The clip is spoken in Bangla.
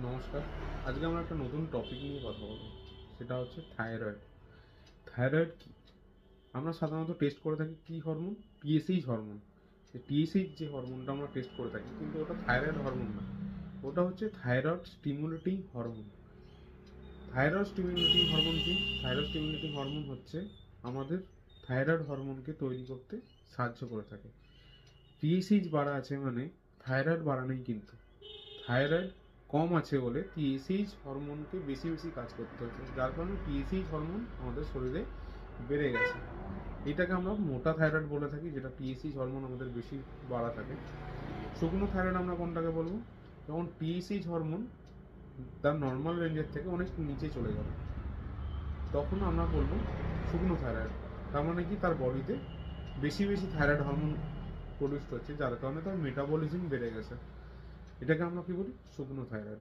নমস্কার। আজকে আমরা একটা নতুন টপিক নিয়ে কথা বলবো, সেটা হচ্ছে থাইরয়েড। থাইরয়েড কি? আমরা সাধারণত টেস্ট করে থাকি কি হরমোন? TSH hormone. টিএসএইচ যে হরমোনটা আমরা টেস্ট করে থাকি, কিন্তু ওটা থাইরয়েড হরমোন না, ওটা হচ্ছে thyroid stimulating hormone. Thyroid stimulating hormone কি? থাইরয়েড স্টিমুলেটিং হরমোন হচ্ছে আমাদের থাইরয়েড হরমোনকে তৈরি করতে সাহায্য করে থাকে। টিএসএইচ বাড়া আছে মানে থাইরয়েড বাড়া নেই, কিন্তু থাইরয়েড কম আছে বলে টিএসএইচ হরমোনকে বেশি বেশি কাজ করতে হচ্ছে, যার কারণে টিএসএইচ হরমোন আমাদের শরীরে বেড়ে গেছে। এটাকে আমরা মোটা থাইরয়েড বলে থাকি, যেটা টিএসএইচ হরমোন আমাদের বেশি বাড়া থাকে। শুকনো থাইরয়েড আমরা কোনটাকে বলবো? যখন টিএসএইচ হরমোন তার নর্মাল রেঞ্জের থেকে অনেক নিচে চলে যাবে, তখন আমরা বলবো শুকনো থাইরয়েড। তার মানে কি, তার বডিতে বেশি বেশি থাইরয়েড হরমোন প্রডিউসড হচ্ছে, যার কারণে তার মেটাবলিজম বেড়ে গেছে। এটাকে আমরা কি বলি? শুকনো থাইরয়েড।